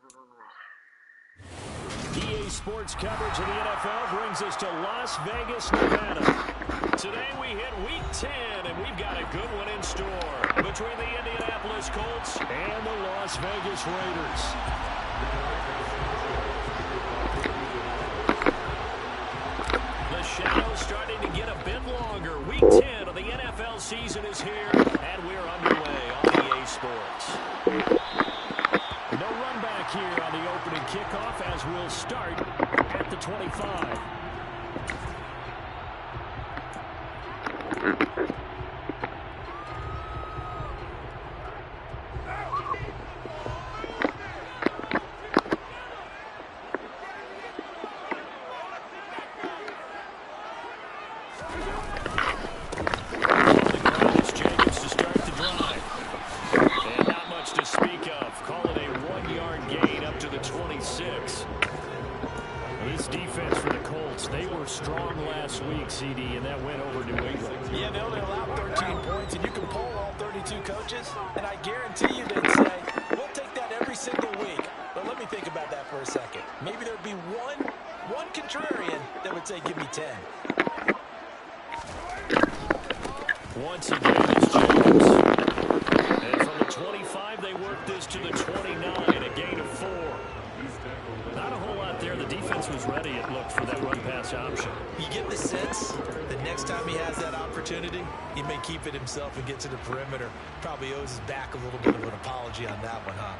EA Sports coverage of the NFL brings us to Las Vegas, Nevada. Today we hit Week 10, and we've got a good one in store between the Indianapolis Colts and the Las Vegas Raiders. The shadow's starting to get a bit longer. Week 10 of the NFL season is here, and we're underway on EA Sports. No run back here on the opening kickoff as we'll start at the 25. CD, and that went over New England. Yeah, they only allowed 13 points, and you can poll all 32 coaches, and I guarantee you they'd say, we'll take that every single week. But let me think about that for a second. Maybe there'd be one contrarian that would say, give me 10. Once again, it's James. And from the 25, they work this to the 29, a gain of 4. Not a whole lot there. The defense was ready, it looked, for that run-pass option. You get the sense that next time he has that opportunity, he may keep it himself and get to the perimeter. Probably owes his back a little bit of an apology on that one, huh?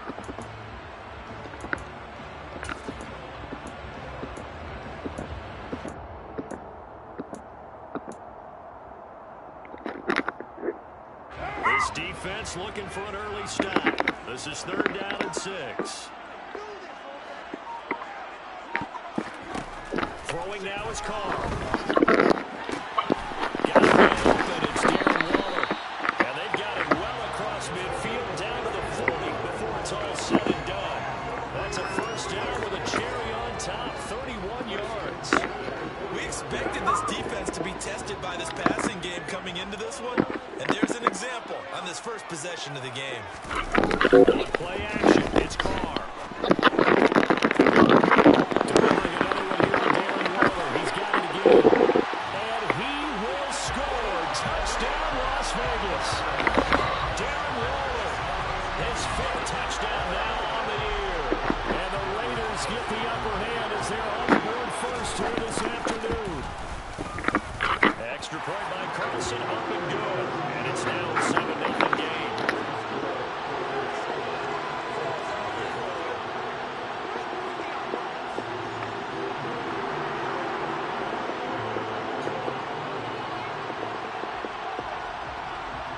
This defense looking for an early stop. This is 3rd down and 6. Throwing now is Carr. Got it open. It's Darren Waller. And they've got it well across midfield down to the 40 before it's all said and done. That's a first down with a cherry on top, 31 yards. We expected this defense to be tested by this passing game coming into this one. And there's an example on this first possession of the game. Play action. It's Carr.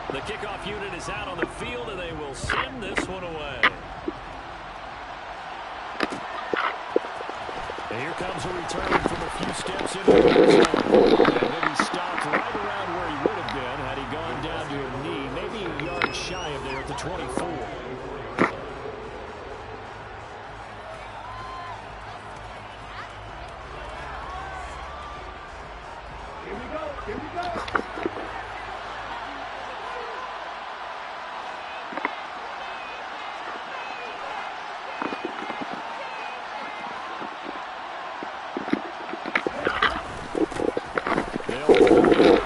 The kickoff unit is out on the field, and they will send this one away. And here comes a return from a few steps into the red zone. And then he stopped right around where he would have been had he gone down to a knee, maybe a yard shy of there at the 24. Here we go.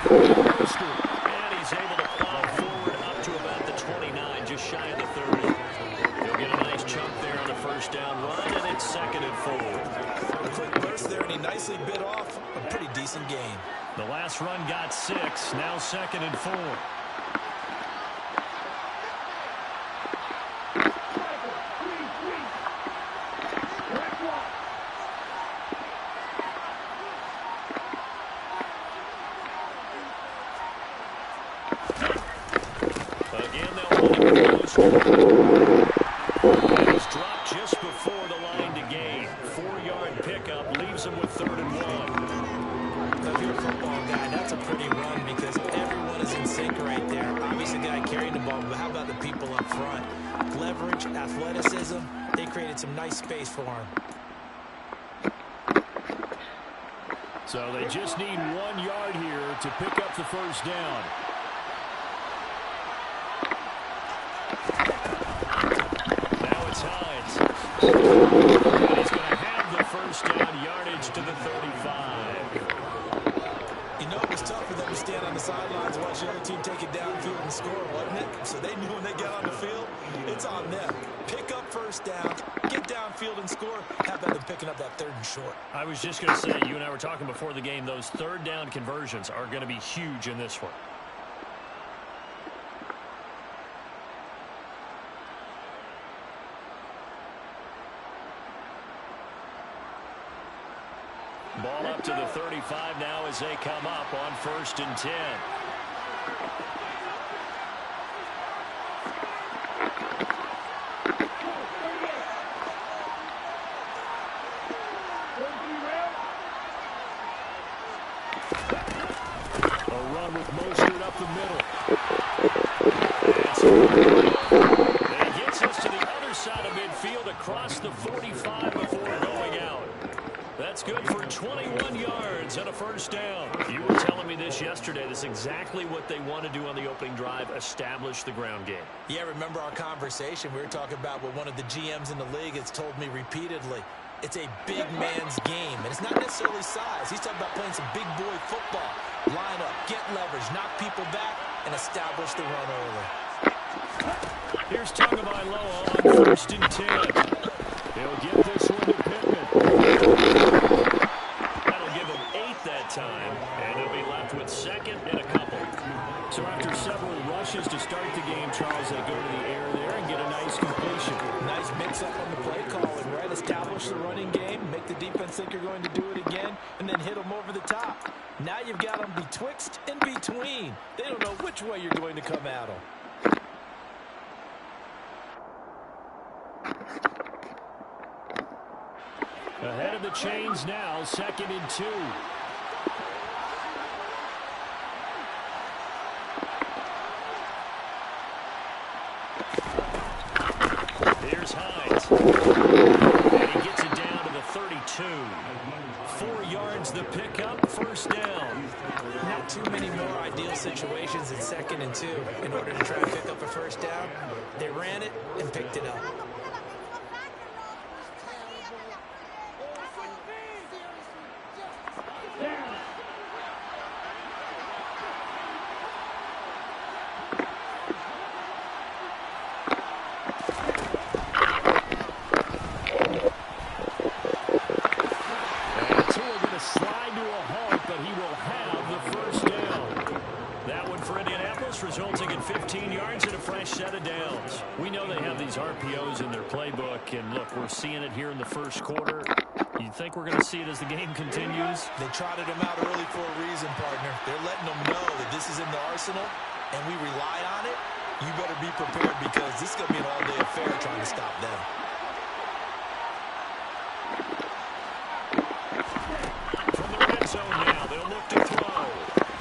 And he's able to plow forward up to about the 29, just shy of the 30. He'll get a nice chunk there on the first down run, and it's 2nd and 4. A quick burst there, and he nicely bit off a pretty decent gain. The last run got 6, now 2nd and 4. He's dropped just before the line to gain. 4-yard pickup leaves him with 3rd and 1. If you're a football guy, that's a pretty run because everyone is in sync right there. Obviously, the guy carrying the ball, but how about the people up front? Leverage, athleticism, they created some nice space for him. So they just need 1 yard here to pick up the first down. Now it's Hines. And he's going to have the first down, yardage to the 35. You know, it was tough for them to stand on the sidelines and watch the other team take it downfield and score, wasn't it? So they knew when they got on the field, it's on them. Pick up first down, get downfield and score. How about them picking up that third and short? I was just going to say, you and I were talking before the game, those third down conversions are going to be huge in this one. Ball up to the 35 now as they come up on 1st and 10. A run with Mostert up the middle. And he gets us to the other side of midfield across the 45 before going out. That's good for 21 yards and a first down. You were telling me this yesterday. This is exactly what they want to do on the opening drive, establish the ground game. Yeah, remember our conversation? We were talking about what one of the GMs in the league has told me repeatedly. It's a big man's game, and it's not necessarily size. He's talking about playing some big boy football. Line up, get leverage, knock people back, and establish the run early. Here's Tagovailoa on 1st and 10. He'll give this one to Pittman. That'll give him 8 that time, and he'll be left with 2nd and a couple. So after several rushes to start the game, Charles, they go to the air there and get a nice completion. Nice mix-up on the play calling, right? Establish the running game, make the defense think you're going to do it again, and then hit them over the top. Now you've got them betwixt and between. They don't know which way you're going to come at them. Ahead of the chains now, 2nd and 2. Here's Hines. And he gets it down to the 32. 4 yards the pickup, first down. Not too many more ideal situations in 2nd and 2 in order to try and pick up a first down. They ran it and picked it up. Resulting in 15 yards and a fresh set of downs. We know they have these RPOs in their playbook, and look, we're seeing it here in the first quarter. You think we're going to see it as the game continues? They trotted them out early for a reason, partner. They're letting them know that this is in the arsenal, and we rely on it. You better be prepared because this is going to be an all-day affair trying to stop them. From the red zone now, they'll look to throw.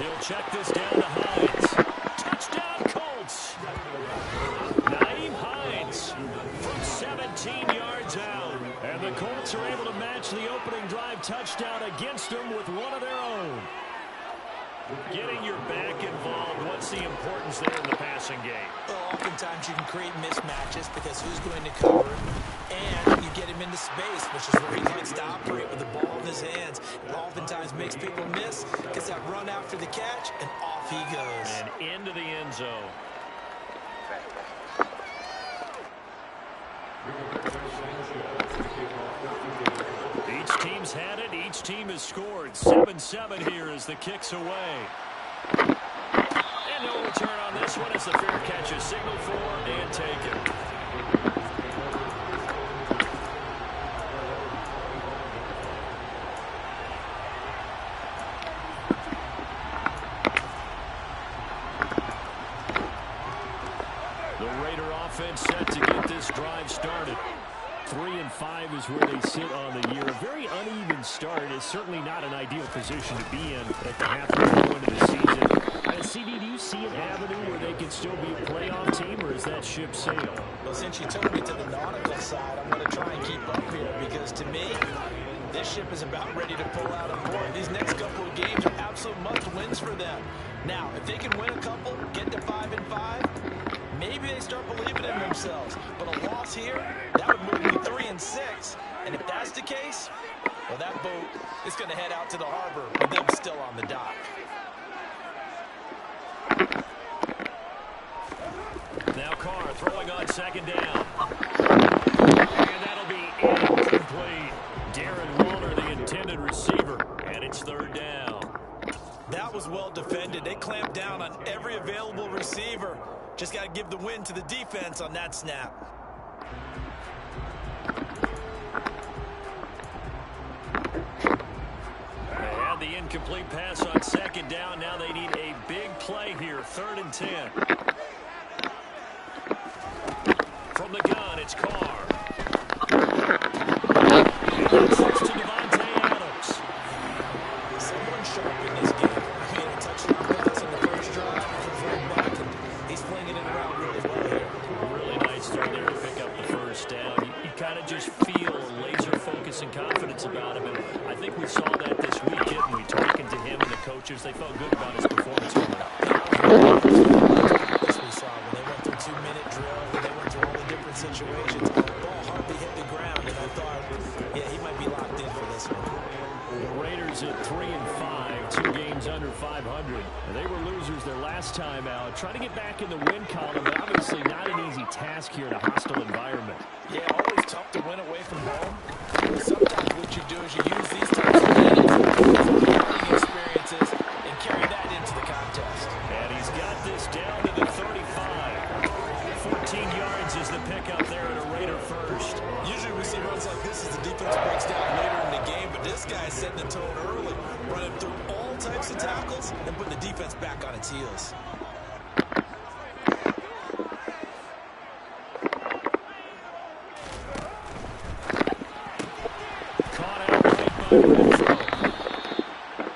He'll check this down to Hines. Touchdown, Colts. Naeem Hines from 17 yards out. And the Colts are able to match the opening drive touchdown against them with one of their own. Getting your back involved, what's the importance there in the passing game? Well, oftentimes you can create mismatches because who's going to cover him, and you get him into space, which is where he likes to operate with the ball in his hands. It oftentimes makes people miss because that run after the catch, and off he goes. And into the end zone. Each team's had it. Each team has scored. 7-7 here as the kick's away. And no return on this one as the fair catch is signaled for and taken. The Raider offense set to get this drive started. 3-5 is where they sit on the year. A very uneven start is certainly not an ideal position to be in at the halfway point of the season. CD, do you see an avenue where they can still be a playoff team, or is that ship sailed? Well, since you took me to the nautical side, I'm going to try and keep up here because to me, this ship is about ready to pull out on board. These next couple of games are absolute must-wins for them. Now, if they can win a couple, get to 5-5, maybe they start believing in themselves. But a loss points here, that would move me 3-6. And if that's the case, well, that boat is going to head out to the harbor with them still on the dock. Now Carr throwing on second down. And that'll be incomplete. Darren Waller, the intended receiver, and it's third down. That was well defended. They clamped down on every available receiver. Just got to give the win to the defense on that snap. They had the incomplete pass on second down. Now they need a big play here, 3rd and 10. From the gun, it's Carr. Someone sharp in this game. He had a touchdown pass on the first drive for back, and he's flinging it around really well here. Really nice throw there to pick up the first down. You kind of just feel laser focus and confidence about him, and I think we saw that this week, didn't we? Talking to him and the coaches, they felt good about his performance coming up. As we saw when they went through 2-minute drill, when they went through all the different situations, the ball hardly hit the ground, and I thought, yeah, he might be locked in for this one. The Raiders at 3-5, 2 games under 500. They were losers their last time out. Trying to get back in the win column, but obviously not an easy task here in a hostile environment. Yeah, always tough to win away from home. Sometimes what you do is you use these types of games, learning experiences, and carry that into the contest. And he's got this down to the 35. 14 yards is the pickup there at a Raider first. Usually we see runs like this as the defense breaks down later in the game, but this guy's setting the tone early, running through all types of tackles and putting the defense back on its heels. Caught out right by Renfro.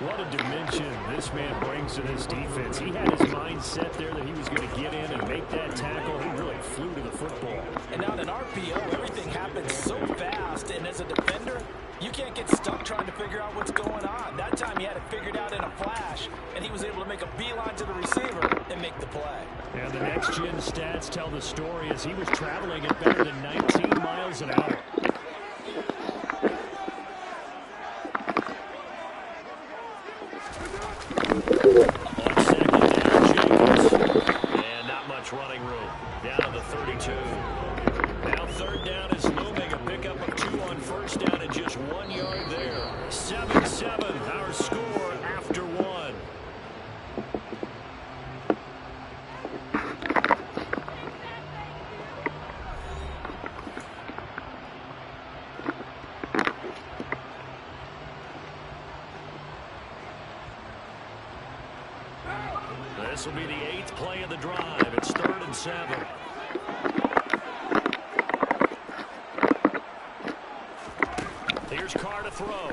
What a dimension this man brings to this defense. He had his mind set there that he was going to get in and make that tackle. He really flew to the football. And now in RPO, everything happens so fast, and as a defender, you can't get stuck trying to figure out what's going on. That time he had it figured out in a flash, and he was able to make a beeline to the receiver and make the play. And the next-gen stats tell the story as he was traveling at better than 19 miles an hour. On second down, Jacobs. And not much running room. Down to the 32. Now third down is looming. A pickup of 2 on first down and just 1 yard there. 7-7, our score after 1. This will be the 8th play of the drive. It's 3rd and 7. Here's Carr to throw.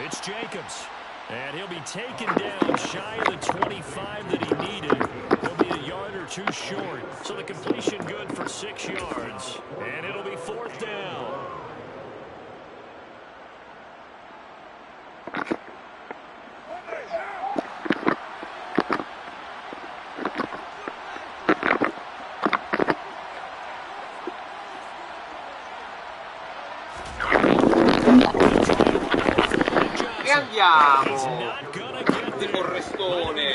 It's Jacobs. And he'll be taken down shy of the 25 that he needed. He'll be a yard or 2 short. So the completion good for 6 yards. And it'll be 4th down. E andiamo! De Forrestone!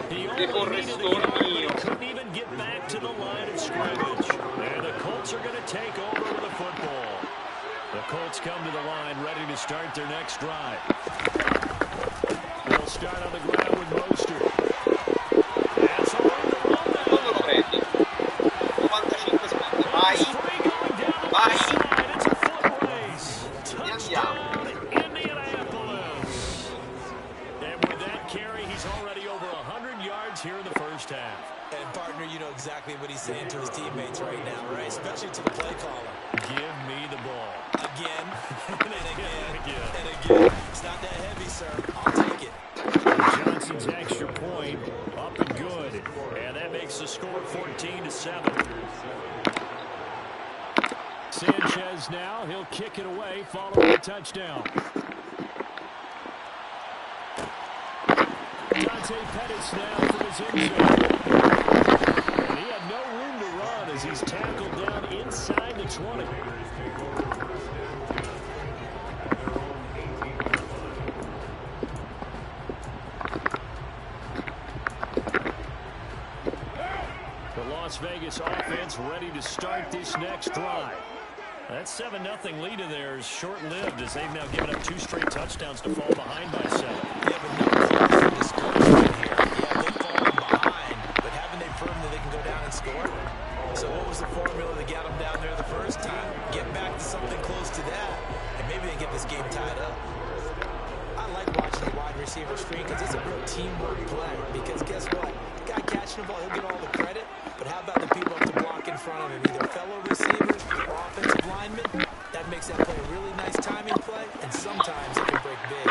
De Forrestone mio! Couldn't even get back to the line of scrimmage. And the Colts are going to take over with the football. The Colts come to the line ready to start their next drive. They'll start on the ground with Mostert. That's a run. Quando lo prendi? 95 secondi, vai! Vai! It's a foot race. E andiamo! Indianapolis. And with that carry, he's already over 100 yards here in the first half. And partner, you know exactly what he's saying to his teammates right now, right? Especially to the play caller. Give me the ball. Again, and again, and again. It's not that heavy, sir. I'll take it. Johnson's extra point up and good. And that makes the score 14-7. Sanchez now, he'll kick it away following the touchdown. Dante Pettis now from his end zone. And no room to run as he's tackled down inside the 20. The Las Vegas offense ready to start this next drive. That 7-0 lead of theirs short-lived as they've now given up 2 straight touchdowns to fall behind by 7. Yeah, but no cause for discouragement here. Yeah, they've fallen behind, but haven't they proven that they can go down and score? So what was the formula that got them down there the first time? Get back to something close to that, and maybe they get this game tied up. I like watching the wide receiver screen because it's a real teamwork play. Because guess what? The guy catching the ball, he'll get all the credit. But how about the people up to block in front of him? Either fellow receivers or offensive linemen. That makes that play a really nice timing play, and sometimes it can break big.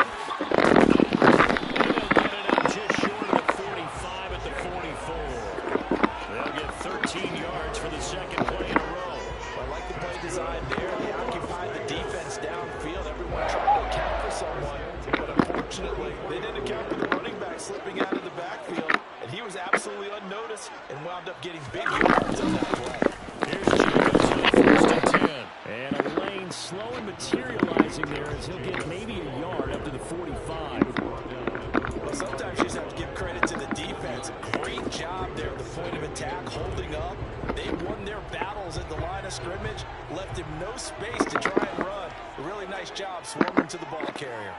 They'll get it up just short of the 45 at the 44. They'll get 13 yards for the second play in a row. I like the play design there. They occupied the defense downfield. Everyone trying to account for someone. But unfortunately, they didn't account for the running back slipping out of the backfield. And he was absolutely unnoticed and wound up getting big yards on that play. Here's Jacobs on 1st and 10. And a lane slow and materializing there as he'll get maybe a yard up to the 45. Well, sometimes you just have to give credit to the defense. Great job there at the point of attack, holding up. They won their battles at the line of scrimmage, left him no space to try and run. A really nice job swarming to the ball carrier.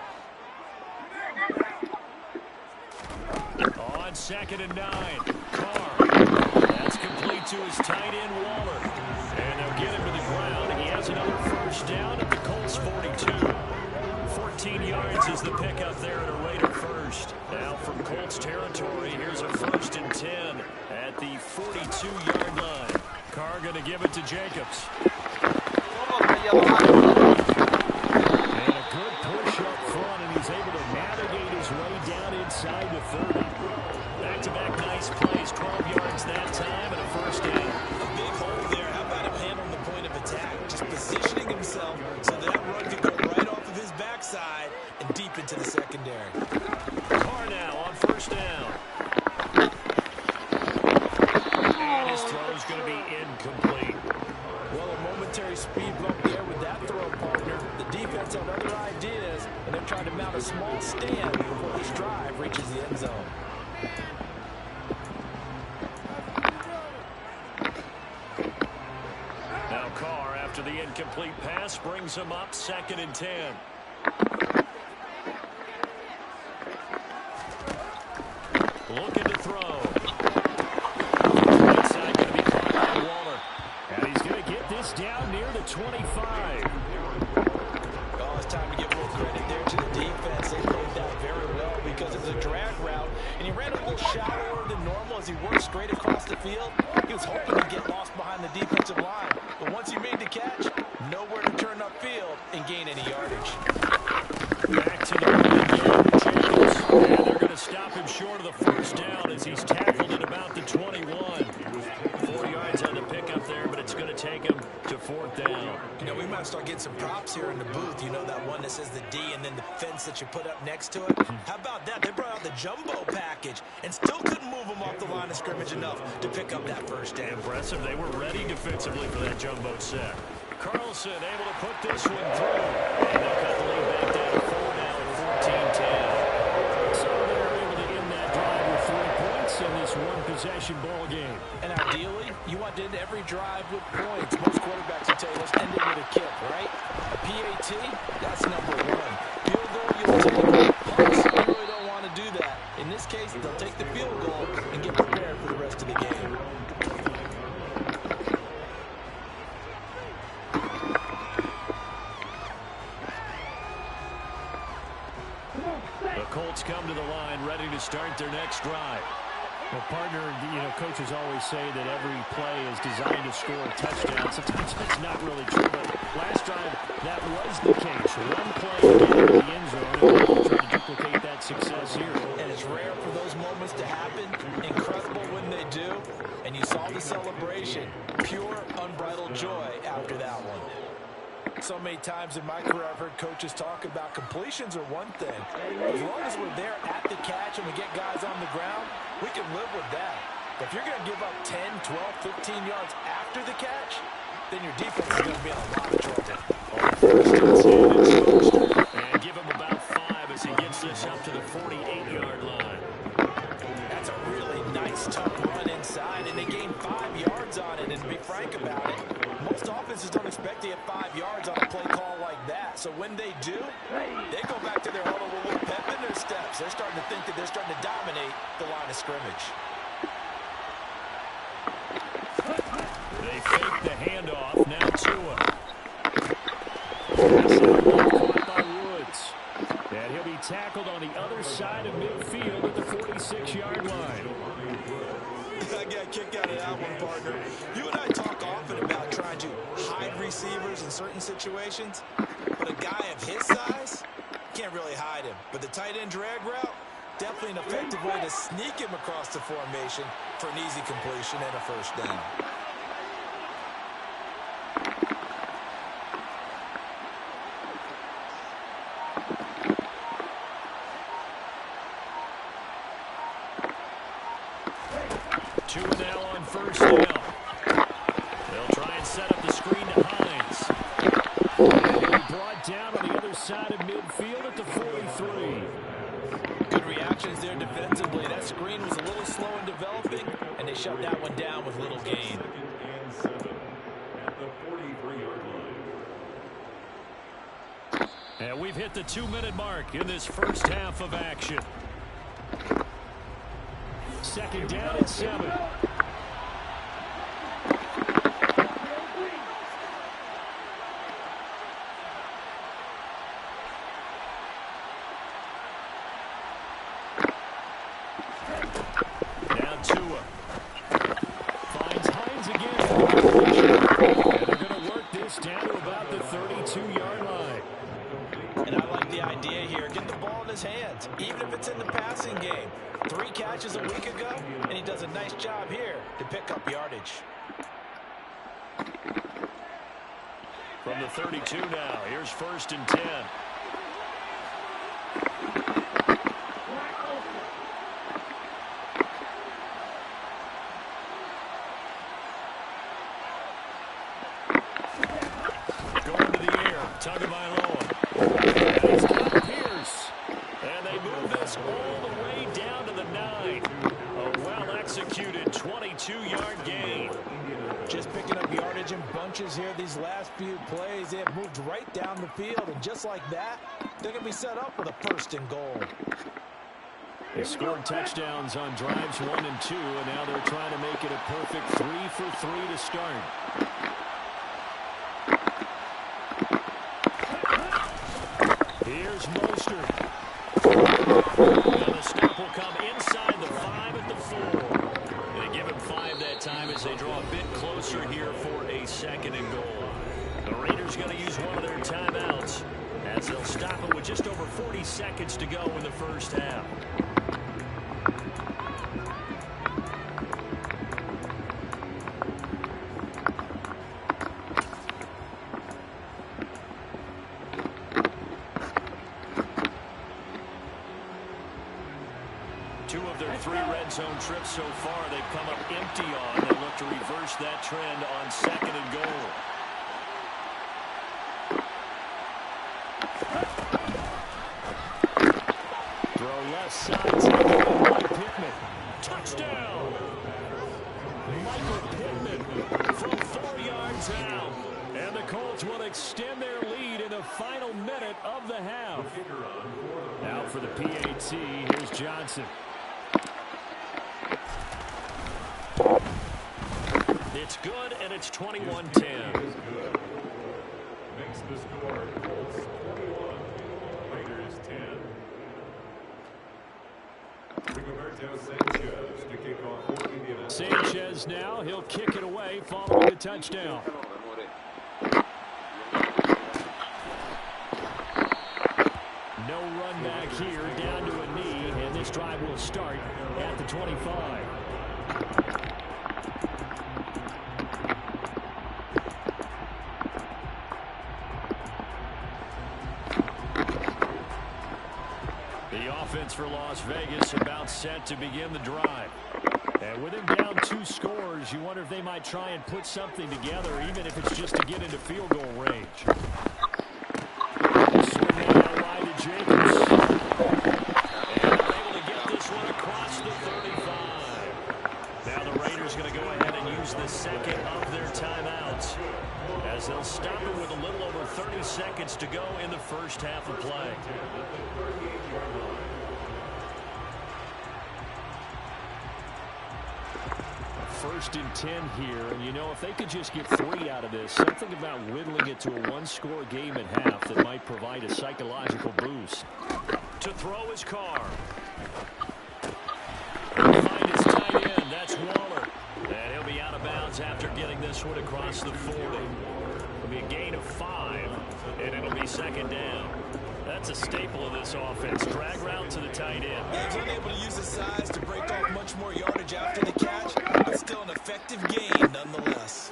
On 2nd and 9, Carr. That's complete to his tight end, Waller. And they'll get him to the ground. He has another first down at the Colts 42. 14 yards is the pickup there at a Raider first. Now from Colts territory, here's a 1st and 10 at the 42-yard line. Carr going to give it to Jacobs. And a good push up front, and he's able to navigate his way down inside the 30. Back-to-back nice plays, 12 yards that time, and a first down. A big hole there. How about him handling the point of attack? Just positioning himself so that run could go right off of his backside and deep into the secondary. Carr now on 1st down. And his throw's going to be incomplete. Well, a momentary speed bump there with that throw partner. The defense had other ideas, and they're trying to mount a small stand before this drive reaches the end zone. Now Carr, after the incomplete pass, brings him up 2nd and 10. Looking to throw. Inside going to be caught by Waller. And he's going to get this down near the 25. Oh, it's time to give a little credit there to the defense. They played that very well because it was a drag route, and he ran a little shallower than normal as he worked straight across the field. He was hoping to get lost behind the defensive line, but once he made the catch, nowhere to turn upfield and gain any yardage. Back to the line again, Jacobs. And they're going to stop him short of the first down as he's tackled at about the 21. 4 yards on the pickup there, but it's going to take him to 4th down. You know, we might start getting some props here in the booth. You know, that one that says the D and then the fence that you put up next to it? How about that? They brought out the jumbo package and still couldn't move him off the line of scrimmage enough to pick up that first down. Impressive. They were ready defensively for that jumbo set. Carlson able to put this one through. And they'll cut the lead back down to 4 now at 14-10. So they're able to end that drive with 3 points in this one-possession ball game. And ideally, you want to end every drive with points. Most quarterbacks will tell you, let's end it with a kick, right? A PAT, that's number 1. Field goal, you'll take. Punts, you really don't want to do that. In this case, they'll take the field goal and get prepared for the rest of the game. The Colts come to the line ready to start their next drive. Well, partner, you know, coaches always say that every play is designed to score a touchdown. Sometimes that's not really true, but last drive, that was the case. One play to get into the end zone, and we're trying to duplicate that success here. And it's rare for those moments to happen. Incredible when they do. And you saw the celebration. Pure, unbridled joy after that one. So many times in my career, I've heard coaches talk about completions are one thing. As long as we're there at the catch and we get guys on the ground, we can live with that. If you're going to give up 10, 12, 15 yards after the catch, then your defense is going to be in a lot of trouble. And give him about 5 as he gets this up to the 48-yard line. That's a really nice, tough run inside, and they gained 5 yards on it. And to be frank about it, most offenses don't expect to get 5 yards on a play call like that. So when they do, they go back to their huddle with a little pep in their steps. They're starting to think that they're starting to dominate the line of scrimmage. They fake the handoff. Now Tua. Caught by Woods. And he'll be tackled on the other side of midfield at the 46-yard line. I got a kick out of that one, partner. You and I talk often about trying to hide receivers in certain situations, but a guy of his size can't really hide him. But the tight end drag route, definitely an effective way to sneak him across the formation for an easy completion and a first down. Tua now on first down. They'll try and set up the screen to Hines. And he'll be brought down on the other side of midfield at the 43. Good reactions there defensively. That screen was a little slow in developing, and they shut that one down with little gain. And we've hit the 2-minute mark in this first half of action. Second down and 7. Now Tua. Finds Hines again. And they're going to work this down to about the 32-yard line. And I like the idea here. Get the ball in his hands, even if it's in the passing game. 3 catches a week ago, and he does a nice job here to pick up yardage. From the 32 now, here's 1st and 10. Going to the air, Tagovailoa. And he's got Pierce. And they move this all the way down to the 9. A well-executed 22-yard gain. Just picking up yardage in bunches here these last few plays. They have moved right down the field, and just like that, they're going to be set up with a 1st and goal. They scored touchdowns on drives 1 and 2, and now they're trying to make it a perfect 3 for 3 to start. Here's Mostert. And the snap will come inside the 5 at the 4. They give him 5 that time as they draw a bit closer here for a 2nd and goal. The Raiders going to use one of their timeouts as they'll stop it with just over 40 seconds to go in the first half. Zone trips so far, they've come up empty on. They look to reverse that trend on 2nd and goal. Throw left side to Pittman. Touchdown! Michael Pittman from 4 yards out. And the Colts will extend their lead in the final minute of the half. Now for the PAT, here's Johnson. It's good, and it's 21-10. Makes the score. Colts 21, Raiders 10. Rigoberto Sanchez to kick off for Indiana. Sanchez now, he'll kick it away following the touchdown. No run back here, down to a knee, and this drive will start at the 25. The offense for Las Vegas about set to begin the drive. And with him down 2 scores, you wonder if they might try and put something together, even if it's just to get into field goal range. Swing that out wide to Jacobs. And they're able to get this one across the 35. Now the Raiders going to go ahead and use the second of their timeouts, as they'll stop it with a little over 30 seconds to go in the first half of play. First and 10 here, and you know, if they could just get 3 out of this, something about whittling it to a 1-score game at half that might provide a psychological boost. To throw his car. He'll find his tight end. That's Waller. And he'll be out of bounds after getting this one across the 40. It'll be a gain of 5, and it'll be second down. That's a staple of this offense. Drag route to the tight end. He's unable to use his size to break off much more yardage after the catch, but still an effective gain nonetheless.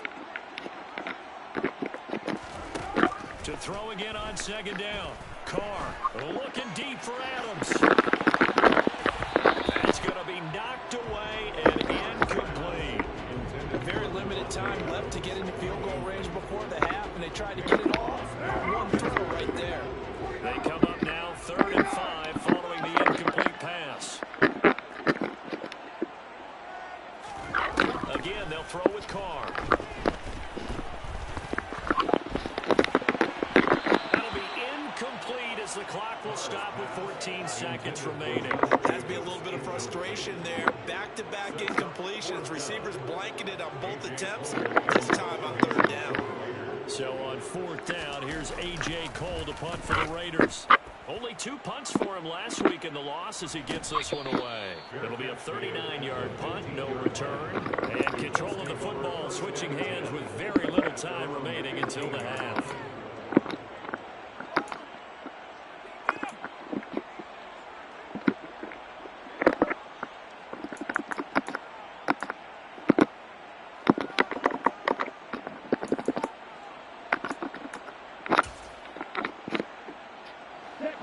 To throw again on second down. Carr looking deep for Adams. That's going to be knocked away and incomplete. Very limited time left to get into field goal range before the half, and they tried to get it off. One throw right there. They come up now 3rd and 5 following the incomplete pass. Again, they'll throw with Carr. That'll be incomplete as the clock will stop with 14 seconds remaining. Has to be a little bit of frustration there. Back-to-back incompletions. Receivers blanketed on both attempts, this time on 3rd down. So on 4th down, here's A.J. Cole to punt for the Raiders. Only 2 punts for him last week in the loss as he gets this one away. It'll be a 39-yard punt, no return. And control of the football switching hands with very little time remaining until the half.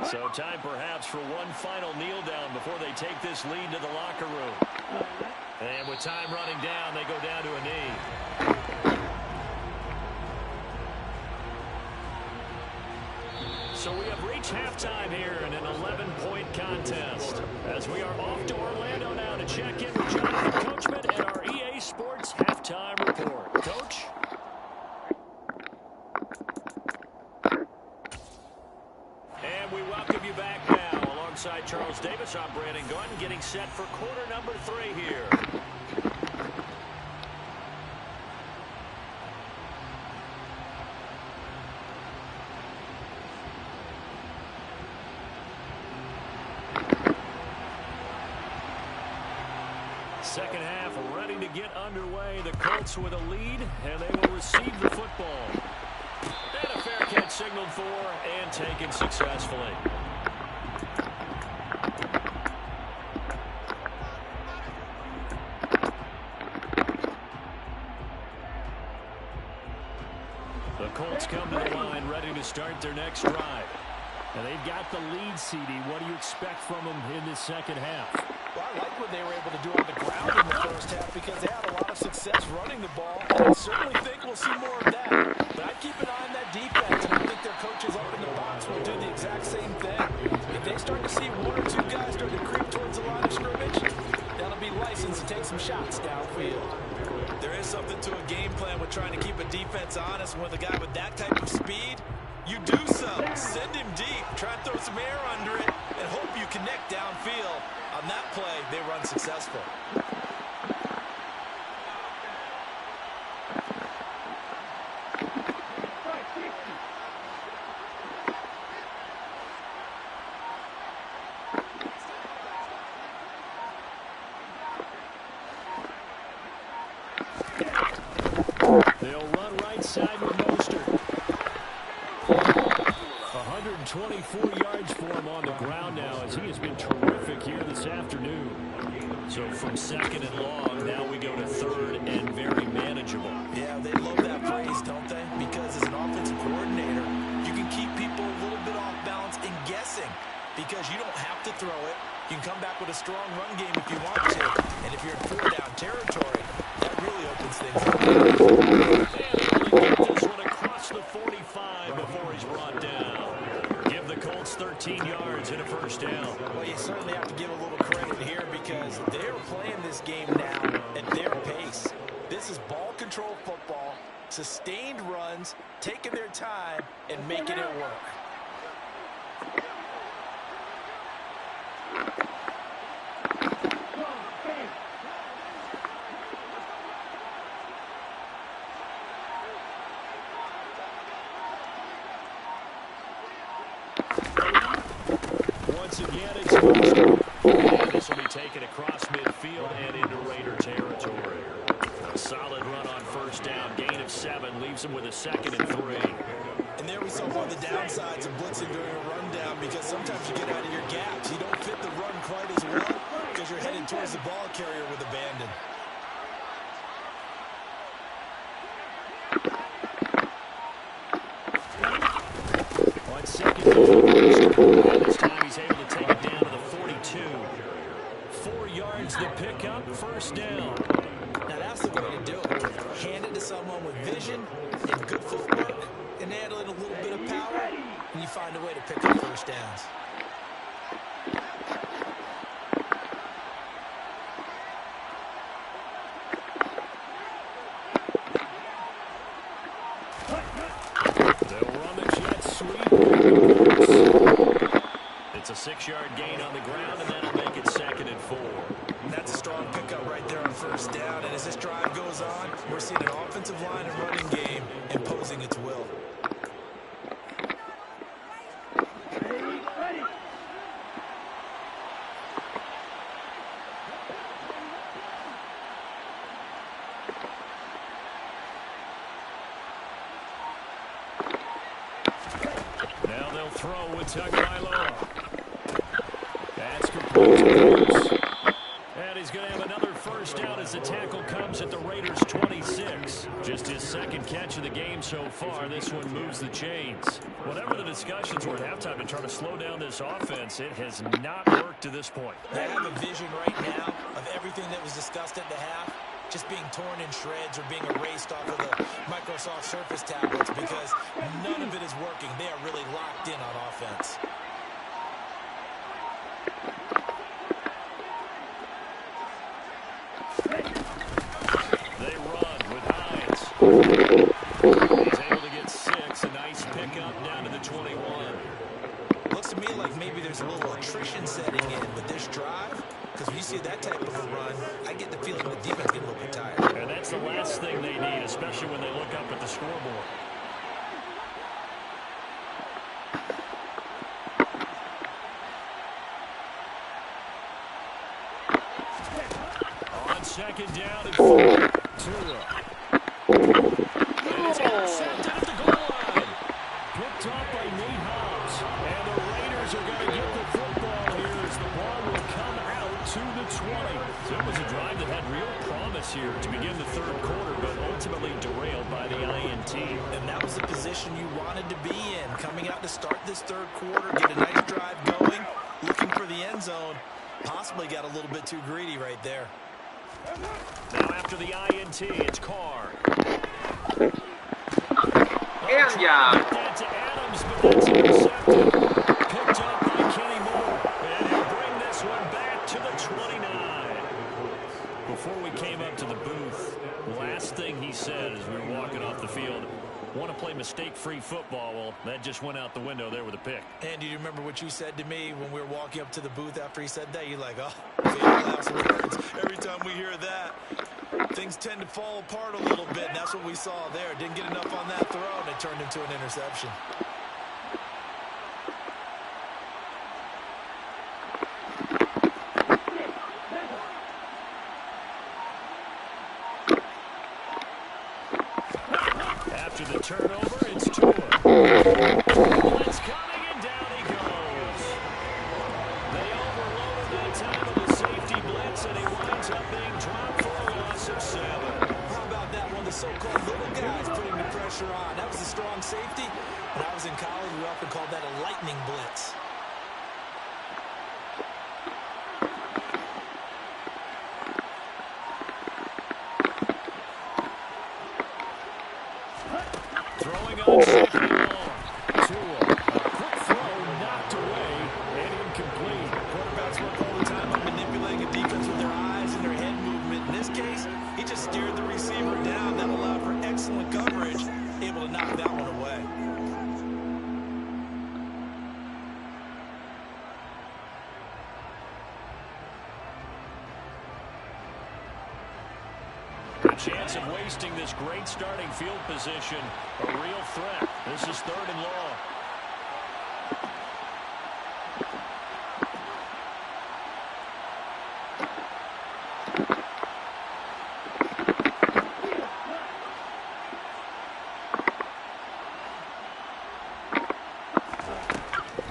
So time perhaps for one final kneel down before they take this lead to the locker room. And with time running down, they go down to a knee. So we have reached halftime here in an 11-point contest, as we are off to Orlando now to check in with Jonathan Coachman and our EA Sports Halftime Report. Coach? And we welcome you back now. Alongside Charles Davis, I'm Brandon Gunn, getting set for quarter number 3 here. Second half ready to get underway. The Colts with a lead, and they will receive the football. And a fair catch signaled for and taken successfully. The Colts come to the line ready to start their next drive. And they've got the lead, CD. What do you expect from them in this second half? Well, I like what they were able to do on the ground in the first half because they had a lot of success running the ball. And I certainly think we'll see more of that. But I'd keep an eye on that defense, and I think their coaches up in the box will do the exact same thing. If they start to see 1 or 2 guys start to creep towards the line of scrimmage, that'll be licensed to take some shots downfield. There is something to a game plan with trying to keep a defense honest. With a guy with that type of speed, you do so. Send him deep. Try and throw some air under it and hope you connect downfield. On that play, they run successful. They'll run right side with Mostert. 124 yards for him on the ground now, as he has been terrific here this afternoon. So from second and long, now we go to third and very manageable. Yeah, they love that phrase, don't they? Because as an offensive coordinator, you can keep people a little bit off balance and guessing because you don't have to throw it. You can come back with a strong run game if you want to. And if you're in 4 down territory, because they're playing this game now at their pace. This is ball control football, sustained runs, taking their time, and making it work. Once again, it's first. And this will be taken across midfield and into Raider territory. A solid run on first down. Gain of 7 leaves them with a 2nd and 3. And there we saw one of the downsides of blitzing during a rundown, because sometimes you get out of your gaps. You don't fit the run quite as well because you're headed towards the ball carrier with abandon. On 2nd down, this time he's able to take it down to the 42. 4 yards the pickup, first down. Now that's the way to do it. Hand it to someone with vision and good footwork, and add in a little bit of power, and you find a way to pick up first downs. They'll run the jet sweep. It's a 6-yard gain on the ground, and that'll make it 2nd and 4. And that's a strong pickup right there on first down. And as this drive goes on, we're seeing an offensive line and running game imposing its will. Now they'll throw with Tagovailoa. That's complete to Colts. And he's going to have another first down as the tackle comes at the Raiders' 26. Just his 2nd catch of the game so far. This one moves the chains. Whatever the discussions were at halftime to try to slow down this offense, it has not worked to this point. They have a vision right now of everything that was discussed at the half just being torn in shreds or being erased off of the Microsoft Surface tablets, because none of it is working. They are really locked in on offense. They run with Hines. He's able to get 6. A nice pickup down to the 21. Looks to me like maybe there's a little attrition setting in with this drive, because when you see that type of a run, I get the feeling the defense get a little bit tired. And that's the last thing they need, especially when they look up at the scoreboard. On 2nd down and 4. Tua. And it's intercepted at the goal line. Picked up by Nate Hobbs. And the Raiders are going to get the football here as the ball will come out to the 20. So it was a drive that had real promise here to begin the 3rd quarter, but ultimately derailed by the INT. And that was the position you wanted to be in. Coming out to start this 3rd quarter, get a nice drive going, looking for the end zone. Possibly got a little bit too greedy right there. Now after the INT, it's Carr. E andiamo. That to Adams, but that's intercepted. Picked up by Kenny Moore. And he'll bring this one back to the 29. Before we came up to the booth, last thing he said as we were walking off the field, want to play mistake-free football. Well, that just went out the window there with a pick. And do you remember what you said to me when we were walking up to the booth after he said that? You're like, oh, favorite last words. Every time we hear that, things tend to fall apart a little bit, and that's what we saw there. Didn't get enough on that throw, and it turned into an interception. After the turnover, it's Tua. Blitz coming, and down he goes. They overloaded that time of the safety blitz, and he winds up being dropped for a loss of 7. How about that one? The so-called little guys putting the pressure on. That was a strong safety. When I was in college, we often called that a lightning blitz. Throwing on 2nd and long. Tua. A quick throw knocked away and incomplete. Quarterbacks work all the time on manipulating a defense chance of wasting this great starting field position. A real threat. This is 3rd and long.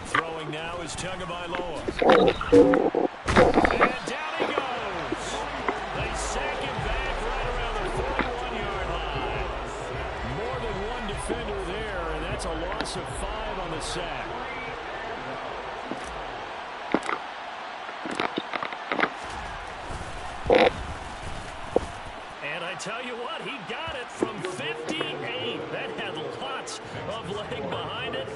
Throwing now is Tagovailoa. And down he goes. They sack him back right around the 41-yard line. More than one defender there, and that's a loss of 5 on the sack. And I tell you what, he got it from 58. That had lots of leg behind it.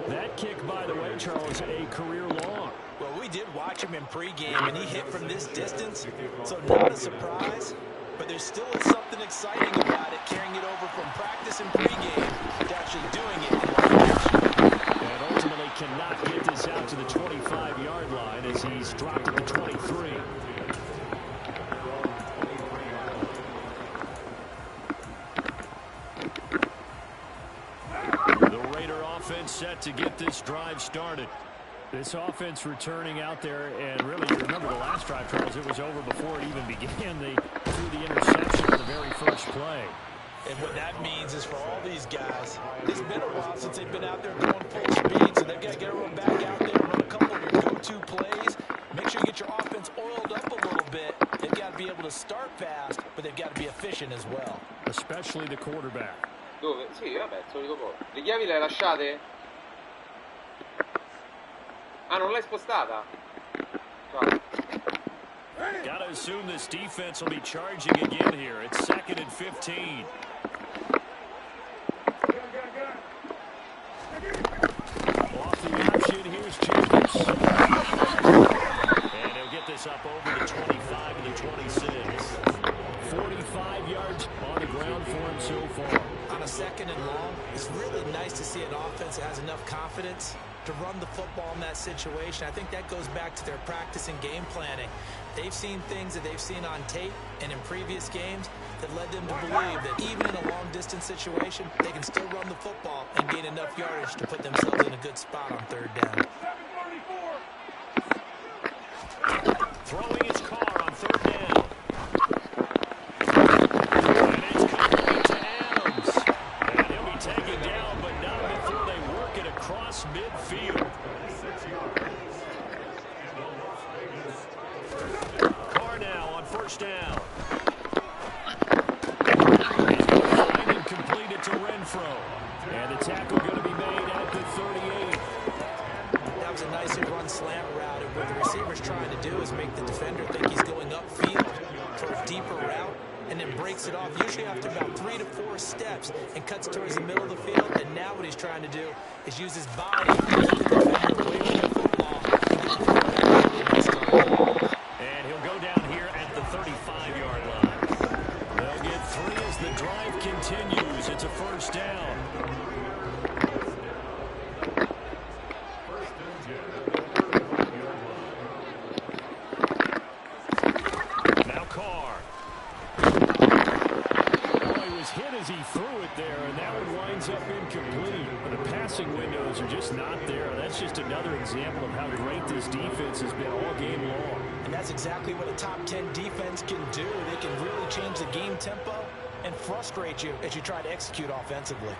That kick, by the way, Charles, a career long. Well, we did watch him in pregame, and he hit from this distance, so not a surprise. But there still is something exciting about it, carrying it over from practice and pregame to actually doing it in live action. And ultimately cannot get this out to the 25-yard line as he's dropped at the 23. Offense set to get this drive started. This offense returning out there, and really, you remember the last drive, Charles, it was over before it even began. They threw the interception on the very first play. And what that means is for all these guys, it's been a while since they've been out there going full speed, so they've got to get everyone back out there, run a couple of your go-to plays, make sure you get your offense oiled up a little bit. They've got to be able to start fast, but they've got to be efficient as well. Especially the quarterback. Dove? Sì, vabbè, il solito posto. Le chiavi le hai lasciate? Ah, non l'hai spostata? Ciao. Got to assume this defense will be charging again here. It's 2nd and 15. Off the option, here's Jacobs. And he'll get this up over the 25 and the 26. 45 yards on the ground for him so far. On a 2nd and long, it's really nice to see an offense that has enough confidence to run the football in that situation. I think that goes back to their practice and game planning. They've seen things that they've seen on tape and in previous games that led them to believe that even in a long-distance situation, they can still run the football and gain enough yardage to put themselves in a good spot on 3rd down. Throwing his car on 3rd down. Taken down, but not before they work it across midfield. Carr now on 1st down. He's going to find and complete it to Renfro. And the tackle going to be made at the 38. That was a nice run slant route, and what the receiver's trying to do is make the defender think he's going upfield for a deeper route, and then breaks it off, usually after about 3 to 4 steps, and cuts towards the middle of the field. And now what he's trying to do is use his body to keep the defender away from the football and get the and he'll go down here at the 35-yard line. They'll get 3 as the drive continues. It's a 1st down. He threw it there, and that one winds up incomplete. The passing windows are just not there. That's just another example of how great this defense has been all game long. And that's exactly what a top 10 defense can do. They can really change the game tempo and frustrate you as you try to execute offensively.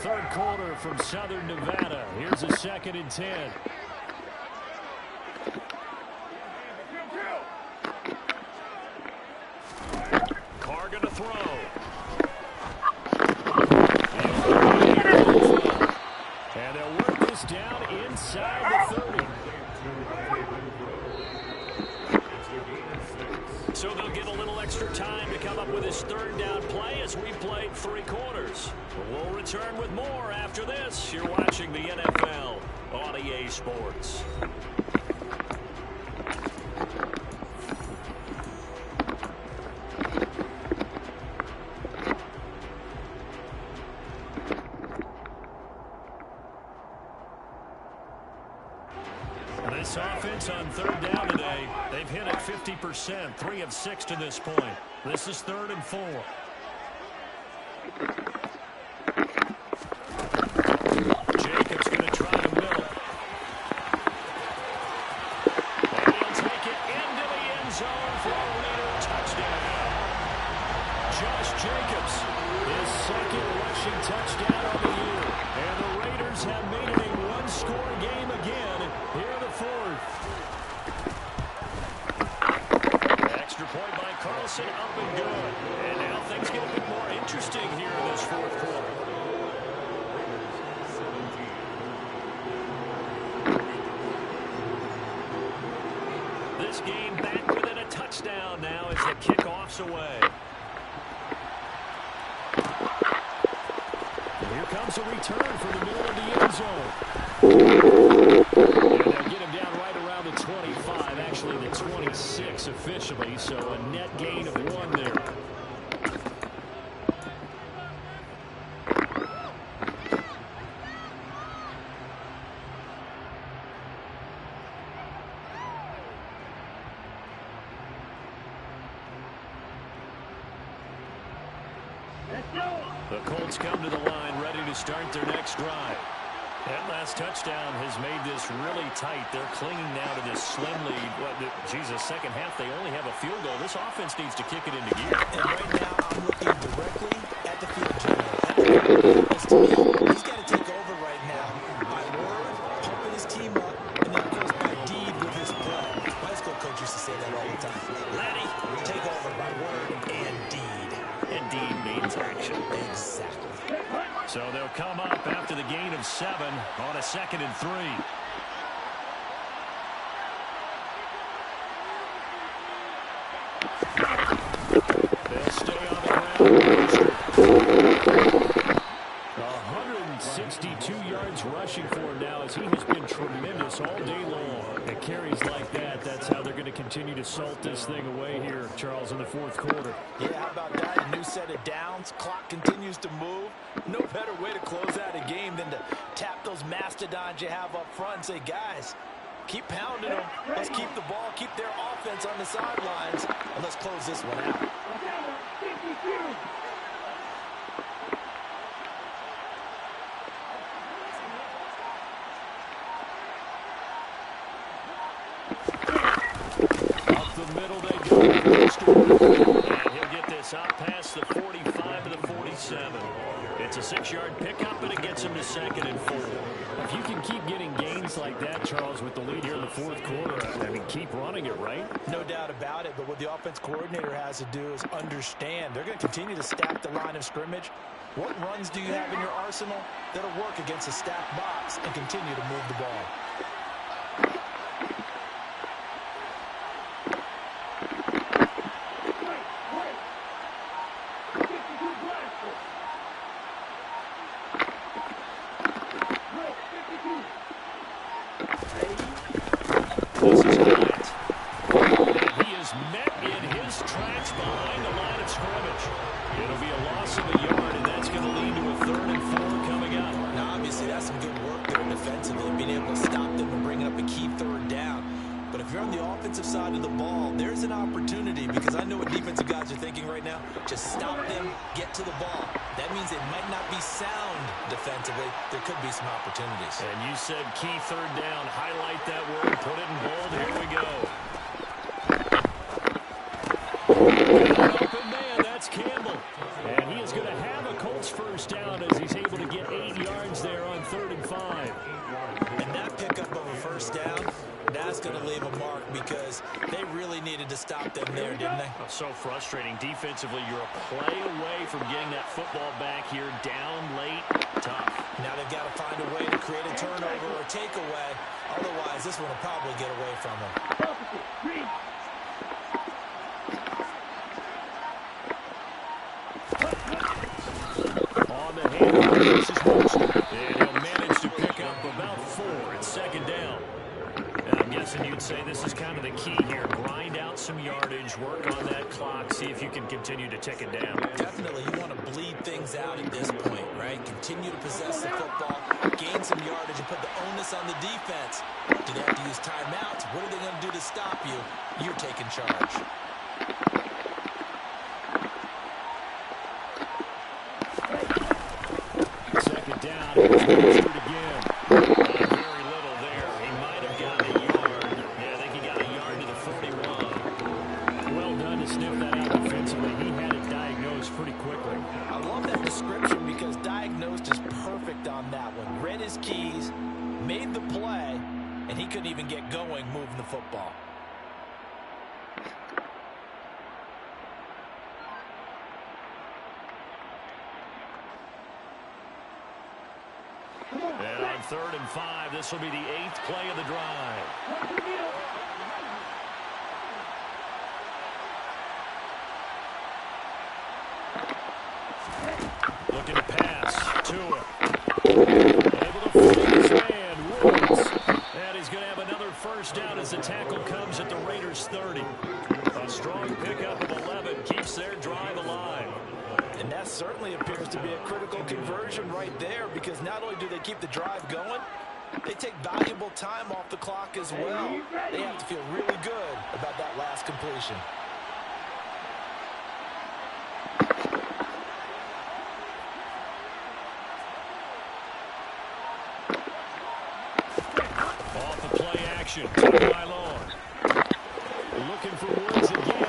3rd quarter from Southern Nevada. Here's a 2nd and 10. Carr going to throw. And they'll work this down inside the 30. So they'll get a little extra time to come up with his 3rd down play as we played 3 quarters. We'll return with more after this. You're watching the NFL on EA Sports. This offense on third down today, they've hit it 50%, 3 of 6 to this point. This is 3rd and 4. Jacobs going to try to mill. And he'll take it into the end zone for a leader touchdown. Josh Jacobs, his 2nd rushing touchdown of the year. And the Raiders have made it a one-score game again here in the 4th. Extra point by Carlson, up and good. And now things get a bit more interesting here in this 4th quarter. This game back within a touchdown now as the kickoff's away. Here comes a return from the middle of the end zone. And they'll get him down right around the 25, actually the 26 officially, so a net gain of 1 there. The Colts come to the line ready to start their next drive. That last touchdown has made this really tight. They're clinging now to this slim lead. Jesus, second half, they only have a field goal. This offense needs to kick it into gear. And right now, I'm looking directly at the field general. He's got to take over right now by word, pumping his team up, and then, of course, by deed with his play. My school coach used to say that all the time. Laddie, take over by word and deed. And deed means action. Exactly. So they'll come up after the gain of 7 on a 2nd and 3. They'll stay on the ground. 162 yards rushing for him now as he has been tremendous all day long. And carries like that, that's how they're going to continue to salt this thing away here, Charles, in the 4th quarter. Yeah, how about that? A new set of downs. Clock continues to move. No better way to close out a game than to tap those mastodons you have up front and say, guys, keep pounding them. Let's keep the ball, keep their offense on the sidelines, and let's close this one out. Up the middle they go. And he'll get this out past the 45 to the 47. It's a 6-yard pickup, and it gets him to 2nd and 4. If you can keep getting gains like that, Charles, with the lead here in the 4th quarter, I mean, keep running it, right? No doubt about it, but what the offense coordinator has to do is understand they're going to continue to stack the line of scrimmage. What runs do you have in your arsenal that'll work against a stacked box and continue to move the ball? This is Hyatt. And he is met in his tracks behind the line of scrimmage. It'll be a loss of a yard, and that's going to lead to a 3rd and 4 coming up. Now, obviously, that's some good work there defensively, being able to stop them and bringing up a key 3rd down. But if you're on the offensive side of the ball, there's an opportunity, because I know what defensive guys are thinking right now. Just stop them, get to the ball. That means it might not be sound defensively. There could be some opportunities. And you said key 3rd down. Highlight that word. Put it in bold. Here we go. Open man, that's Campbell. And he is going to have a Colts 1st down as he's able to get 8 yards there on 3rd and 5. And that pickup of a 1st down, that's going to leave a mark, because they really needed to stop them there, didn't they? So frustrating. Defensively, you're a play away from getting that football back here. Down late, tough. Now they've got to find a way to create a turnover or takeaway. Otherwise, this one will probably get away from them. On the hand, this is Wilson. And he'll manage to pick up about 4. It's 2nd down. And I'm guessing Listen, you'd say this is kind of the key here. Grind out some yardage, work on that clock, see if you can continue to tick it down. Definitely, you want to bleed things out at this point, right? Continue to possess the football, gain some yardage, and put the onus on the defense. Do they have to use timeouts? What are they going to do to stop you? You're taking charge. Second down, here's Mostert again. Very little there. He might have gotten a yard. Yeah, I think he got a yard to the 41. Well done to sniff that out defensively. He had it diagnosed pretty quickly. I love that description because diagnosed is perfect on that one. Read his keys, made the play, and he couldn't even get going moving the football. And on 3rd and 5, this will be the 8th play of the drive. Looking to pass to it. Able to find his man, Woods. And he's going to have another first down as the tackle comes at the Raiders' 30. A strong pickup of 11 keeps their drive alive. And that certainly appears to be a critical conversion right there because not only do they keep the drive going, they take valuable time off the clock as well. They have to feel really good about that last completion. Off the play action. By Long. Looking for Woods again.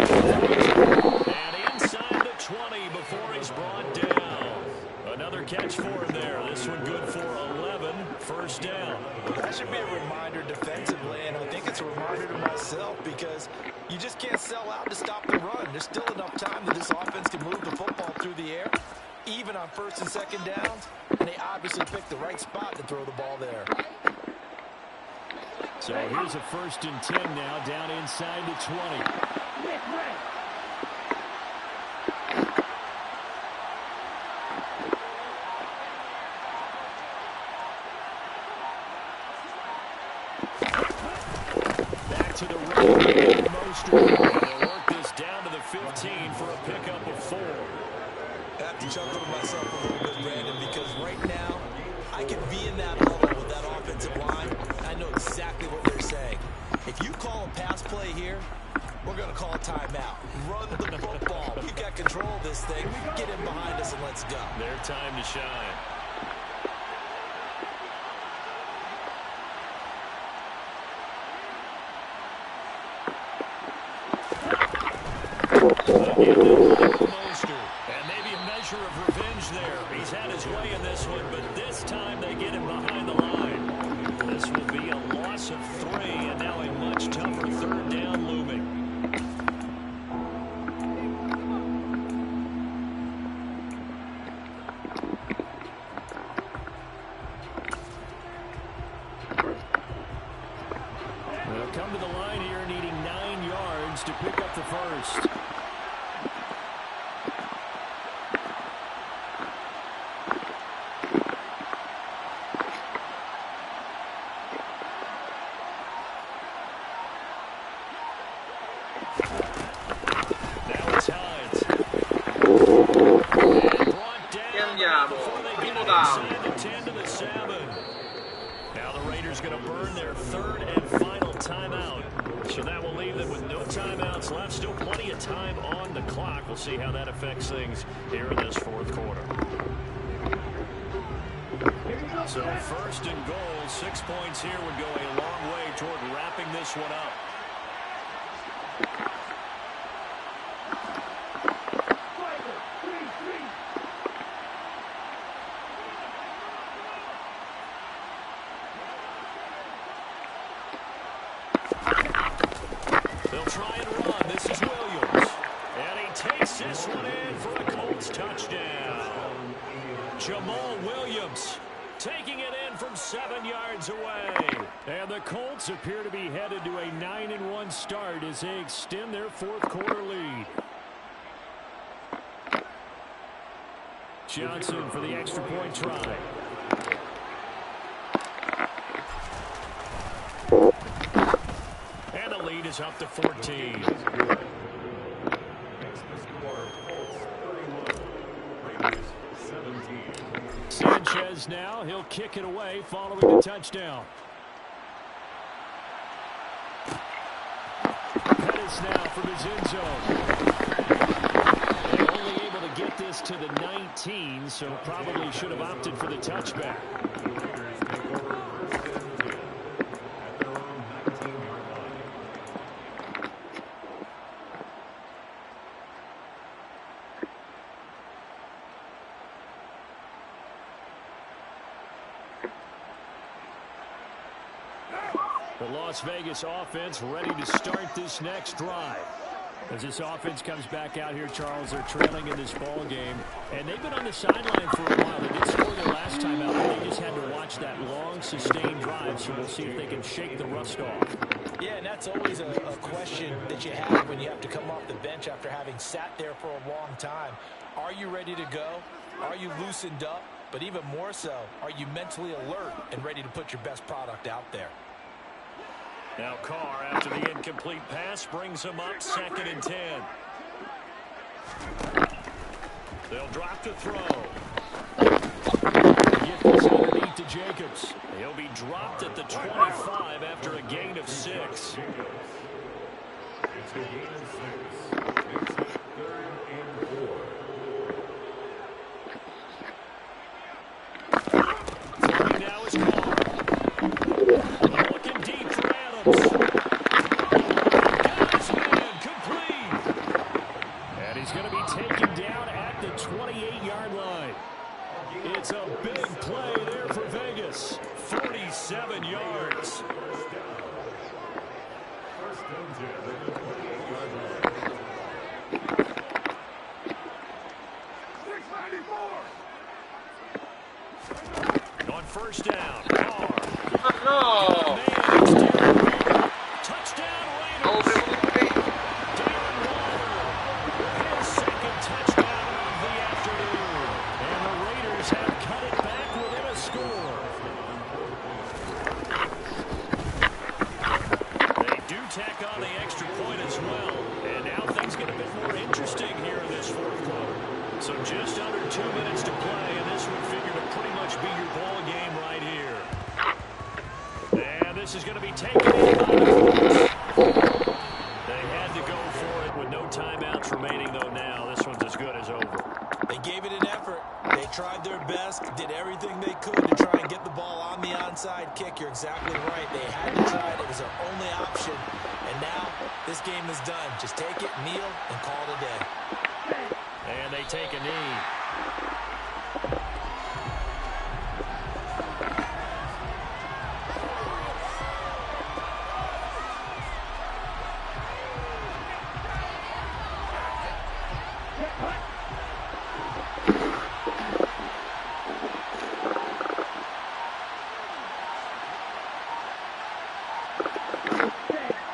And inside the 20 before he's brought down. Another catch for him there. This one good for 11. First down. That should be a reminder defensively, and I think it's a reminder to myself because you just can't sell out to stop the run. There's still enough time that this offense can move the football through the air, even on 1st and 2nd downs, and they obviously picked the right spot to throw the ball there. So here's a 1st and 10 now, down inside the 20. Back to the right. Mostert. They'll work this down to the 15 for a pickup of 4. I have to chuckle to myself a little bit, Brandon, because right now I can be in that huddle with that offensive line. I know exactly what they're saying. If you call a pass play here, we're going to call a timeout. Run the football. We've got control of this thing. Get in behind us and let's go. Their time to shine. And maybe a measure of revenge there. He's had his way in this one, but this time they get him behind the line. This will be a loss of 3, and now a much tougher 3rd down looming. They'll come to the line here needing 9 yards to pick up the first. Now the Raiders going to burn their 3rd and final timeout. So that will leave them with no timeouts left. Still plenty of time on the clock. We'll see how that affects things here in this 4th quarter. So 1st and goal, 6 points here would go a long way toward wrapping this one up. They'll try and run. This is Williams. And he takes this one in for a Colts touchdown. Jamal Williams taking it in from 7 yards away. And the Colts appear to be headed to a 9-1 start as they extend their 4th quarter lead. Johnson for the extra point try. Raiders up to 14. Makes the score Colts 31, Raiders 17. Sanchez now, he'll kick it away following the touchdown. Pettis now from his end zone. They're only able to get this to the 19, so probably should have opted for the touchback. Raiders take over first and 10 at their own 19-yard line. The Las Vegas offense ready to start this next drive. As this offense comes back out here, Charles, they're trailing in this ball game, and they've been on the sideline for a while. They did score their last time out, but they just had to watch that long, sustained drive, so we'll see if they can shake the rust off. Yeah, and that's always a question that you have when you have to come off the bench after having sat there for a long time. Are you ready to go? Are you loosened up? But even more so, are you mentally alert and ready to put your best product out there? Now Carr, after the incomplete pass, brings him up 2nd and 10. They'll drop to throw. Get this underneath to Jacobs. He'll be dropped at the 25 after a gain of 6. It's a gain of 6. Makes it 3rd and 4. Throwing now is Carr. Looking deep for Adams. Got his man complete. And he's going to be taken down at the 28-yard line. It's a big play there for Vegas. 47 yards. First and 10 at the 28-yard line. On first down, Carr. No! Touchdown Oh, Raiders. Darren Waller, his 2nd touchdown of the afternoon. And the Raiders have cut it back within a score. They do tack on the extra point as well. And now things get a bit more interesting here in this 4th quarter. So just under 2 minutes to play, and this would figure to pretty much be your ball game right here. And this is going to be taken in by the Colts. They had to go for it with no timeouts remaining, though now this one's as good as over. They gave it an effort. They tried their best, did everything they could to try and get the ball on the onside kick. You're exactly right. They had to try it. It was their only option. And now this game is done. Just take it, kneel, and call it a day. And they take a knee.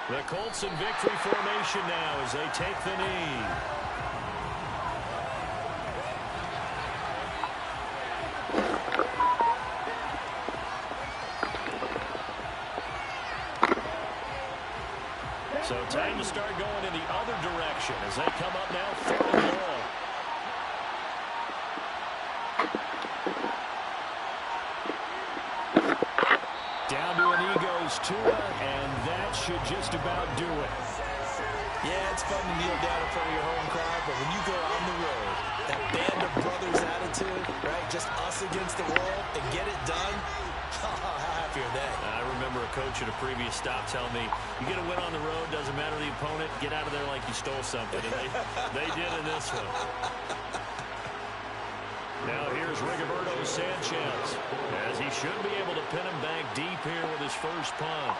The Colts in victory formation now as they take the knee. So time to start going in the other direction as they come up now 3rd and long. Down to an egos Tua, and that should just about do it. Yeah, it's fun to kneel down in front of your home crowd, but when you go on the road, that band of brothers attitude, right, just us against the world, and get it done, how happy are they? I remember a coach at a previous stop telling me, you get a win on the road, doesn't matter the opponent, get out of there like you stole something. And they did in this one. Now here's Rigoberto Sanchez, as he should be able to pin him back deep here with his first punt.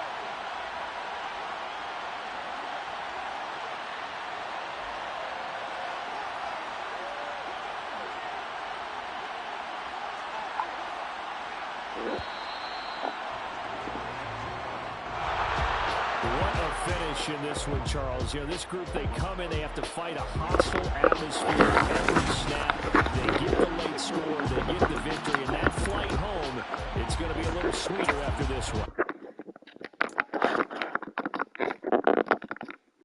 What a finish in this one, Charles. You know, this group, they come in, they have to fight a hostile atmosphere every snap. They get the late score, they get the victory, and that flight home, it's going to be a little sweeter after this one.